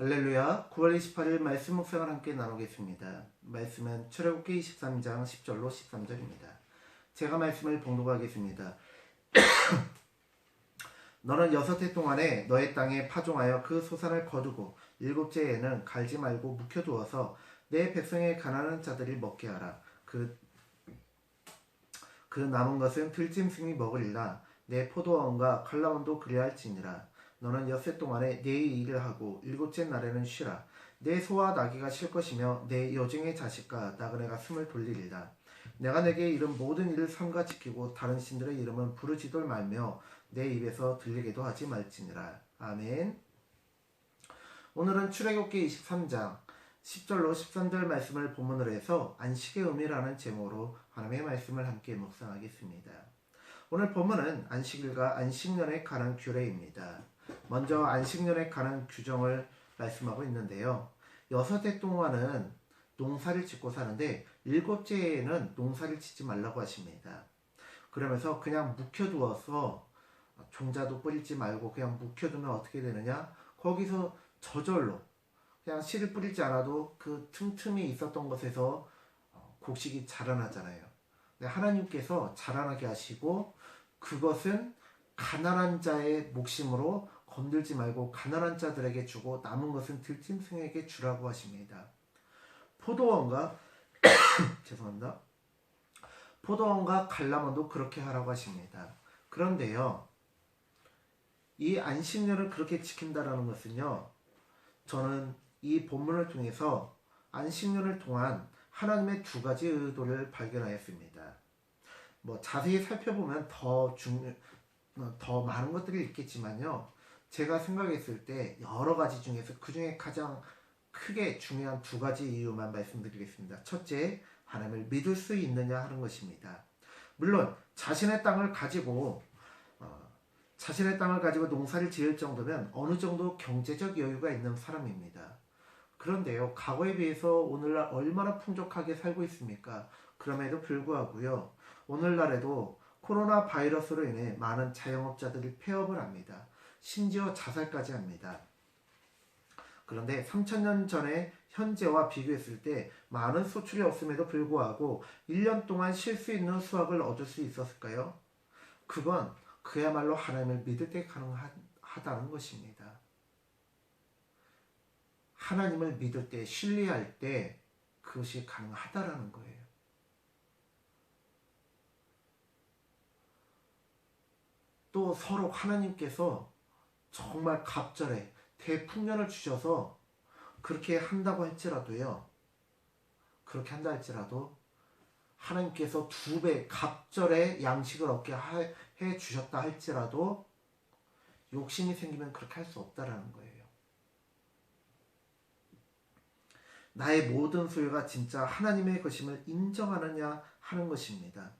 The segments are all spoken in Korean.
할렐루야. 9월 28일 말씀 묵상을 함께 나누겠습니다. 말씀은 출애굽기 23장 10절로 13절입니다. 제가 말씀을 봉독하겠습니다. 너는 6해 동안에 너의 땅에 파종하여 그 소산을 거두고 7째에는 갈지 말고 묵혀두어서 내 백성의 가난한 자들이 먹게 하라. 그 남은 것은 들짐승이 먹으리라. 내 포도원과 갈라원도 그리할지니라. 너는 6해 동안에 네 일을 하고 7째 날에는 쉬라. 내 소와 나귀가 쉴 것이며 내 여종의 자식과 나그네가 숨을 돌리리라. 내가 내게 이른 모든 일을 삼가 지키고 다른 신들의 이름은 부르지도 말며 내 입에서 들리게도 하지 말지니라. 아멘. 오늘은 출애굽기 23장 10절로 13절 말씀을 본문으로 해서 안식의 의미라는 제목으로 하나님의 말씀을 함께 묵상하겠습니다. 오늘 본문은 안식일과 안식년에 관한 규례입니다. 먼저 안식년에 관한 규정을 말씀하고 있는데요. 6해 동안은 농사를 짓고 사는데 7째에는 농사를 짓지 말라고 하십니다. 그러면서 그냥 묵혀두어서 종자도 뿌리지 말고 그냥 묵혀두면 어떻게 되느냐? 거기서 저절로 그냥 씨를 뿌리지 않아도 그 틈틈이 있었던 것에서 곡식이 자라나잖아요. 하나님께서 자라나게 하시고 그것은 가난한 자의 몫임으로 건들지 말고 가난한 자들에게 주고 남은 것은 들짐승에게 주라고 하십니다. 포도원과 죄송합니다. 포도원과 갈라몬도 그렇게 하라고 하십니다. 그런데요, 이 안식년을 그렇게 지킨다라는 것은요, 저는 이 본문을 통해서 안식년을 통한 하나님의 두 가지 의도를 발견하였습니다. 자세히 살펴보면 더 많은 것들이 있겠지만요, 제가 생각했을 때 여러 가지 중에서 그 중에 가장 크게 중요한 두 가지 이유만 말씀드리겠습니다. 첫째, 하나님을 믿을 수 있느냐 하는 것입니다. 물론 자신의 땅을 가지고 농사를 지을 정도면 어느 정도 경제적 여유가 있는 사람입니다. 그런데요, 과거에 비해서 오늘날 얼마나 풍족하게 살고 있습니까? 그럼에도 불구하고요, 오늘날에도 코로나 바이러스로 인해 많은 자영업자들이 폐업을 합니다. 심지어 자살까지 합니다. 그런데 3000년 전에 현재와 비교했을 때 많은 소출이 없음에도 불구하고 1년 동안 쉴 수 있는 수확을 얻을 수 있었을까요? 그건 그야말로 하나님을 믿을 때 가능하다는 것입니다. 하나님을 믿을 때, 신뢰할 때 그것이 가능하다라는 거예요. 또 서로 하나님께서 정말 갑절에 대풍년을 주셔서 그렇게 한다고 할지라도요, 그렇게 한다 할지라도 하나님께서 2배 갑절의 양식을 얻게 해 주셨다 할지라도 욕심이 생기면 그렇게 할 수 없다라는 거예요. 나의 모든 소유가 진짜 하나님의 것임을 인정하느냐 하는 것입니다.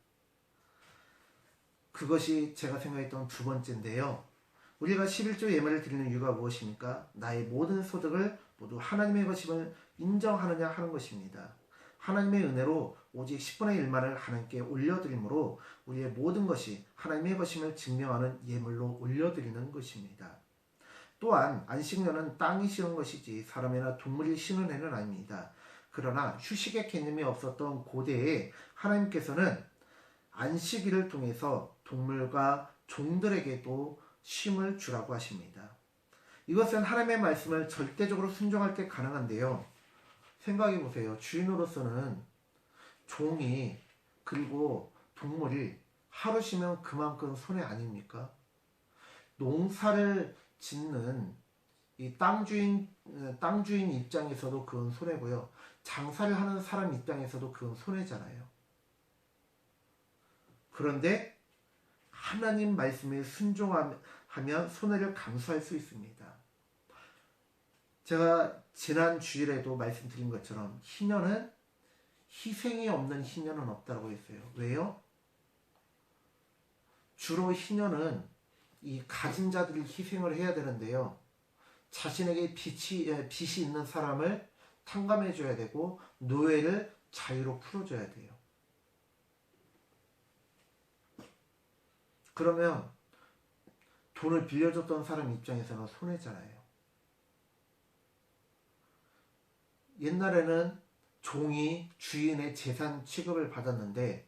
그것이 제가 생각했던 두 번째인데요. 우리가 11조 예물을 드리는 이유가 무엇입니까? 나의 모든 소득을 모두 하나님의 것임을 인정하느냐 하는 것입니다. 하나님의 은혜로 오직 10분의 1만을 하나님께 올려드림으로 우리의 모든 것이 하나님의 것임을 증명하는 예물로 올려드리는 것입니다. 또한 안식년은 땅이 쉬는 것이지 사람이나 동물이 쉬는 해는 아닙니다. 그러나 휴식의 개념이 없었던 고대에 하나님께서는 안식일을 통해서 동물과 종들에게도 쉼을 주라고 하십니다. 이것은 하나님의 말씀을 절대적으로 순종할 때 가능한데요. 생각해 보세요. 주인으로서는 종이 그리고 동물이 하루 쉬면 그만큼 손해 아닙니까? 농사를 짓는 이 땅 주인 입장에서도 그건 손해고요. 장사를 하는 사람 입장에서도 그건 손해잖아요. 그런데 하나님 말씀에 순종하면 손해를 감수할 수 있습니다. 제가 지난 주일에도 말씀드린 것처럼 희년은 희생이 없는 희년은 없다고 했어요. 왜요? 주로 희년은 이 가진 자들이 희생을 해야 되는데요. 자신에게 빚이 있는 사람을 탕감해 줘야 되고 노예를 자유로 풀어줘야 돼요. 그러면 돈을 빌려줬던 사람 입장에서는 손해잖아요. 옛날에는 종이 주인의 재산 취급을 받았는데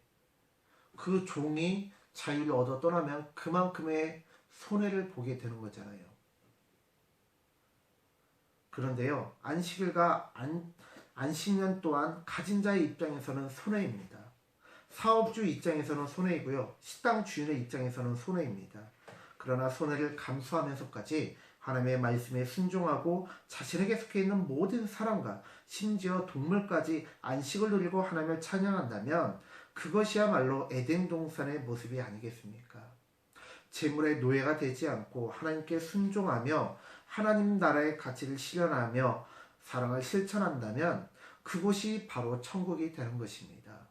그 종이 자유를 얻어 떠나면 그만큼의 손해를 보게 되는 거잖아요. 그런데요, 안식년 또한 가진 자의 입장에서는 손해입니다. 사업주 입장에서는 손해이고요. 식당 주인의 입장에서는 손해입니다. 그러나 손해를 감수하면서까지 하나님의 말씀에 순종하고 자신에게 속해 있는 모든 사람과 심지어 동물까지 안식을 누리고 하나님을 찬양한다면 그것이야말로 에덴 동산의 모습이 아니겠습니까? 재물의 노예가 되지 않고 하나님께 순종하며 하나님 나라의 가치를 실현하며 사랑을 실천한다면 그곳이 바로 천국이 되는 것입니다.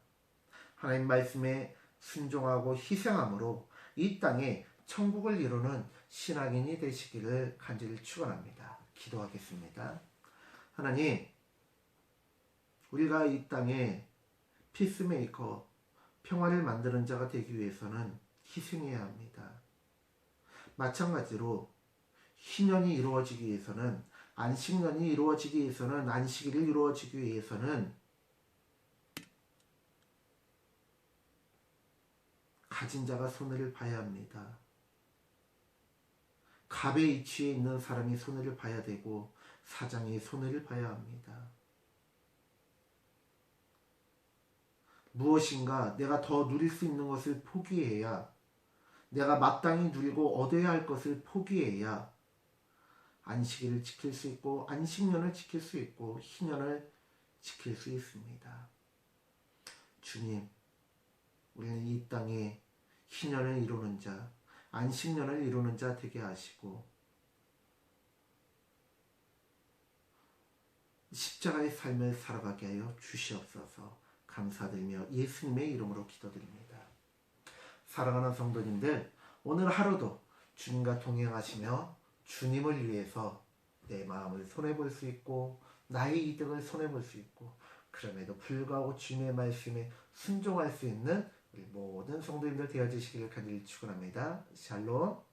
하나님 말씀에 순종하고 희생함으로 이 땅에 천국을 이루는 신앙인이 되시기를 간절히 축원합니다. 기도하겠습니다. 하나님, 우리가 이 땅에 피스메이커, 평화를 만드는 자가 되기 위해서는 희생해야 합니다. 마찬가지로 희년이 이루어지기 위해서는, 안식년이 이루어지기 위해서는, 안식일이 이루어지기 위해서는 가진 자가 손해를 봐야 합니다. 갑의 이치에 있는 사람이 손해를 봐야 되고 사장이 손해를 봐야 합니다. 무엇인가 내가 더 누릴 수 있는 것을 포기해야, 내가 마땅히 누리고 얻어야 할 것을 포기해야 안식일을 지킬 수 있고 안식년을 지킬 수 있고 희년을 지킬 수 있습니다. 주님, 우리는 이 땅에 희년을 이루는 자, 안식년을 이루는 자 되게 하시고 십자가의 삶을 살아가게 하여 주시옵소서. 감사드리며 예수님의 이름으로 기도드립니다. 사랑하는 성도님들, 오늘 하루도 주님과 동행하시며 주님을 위해서 내 마음을 손해볼 수 있고 나의 이득을 손해볼 수 있고 그럼에도 불구하고 주님의 말씀에 순종할 수 있는 우리 모든 성도님들 되어주시기를 간절히 축원합니다. 샬롬.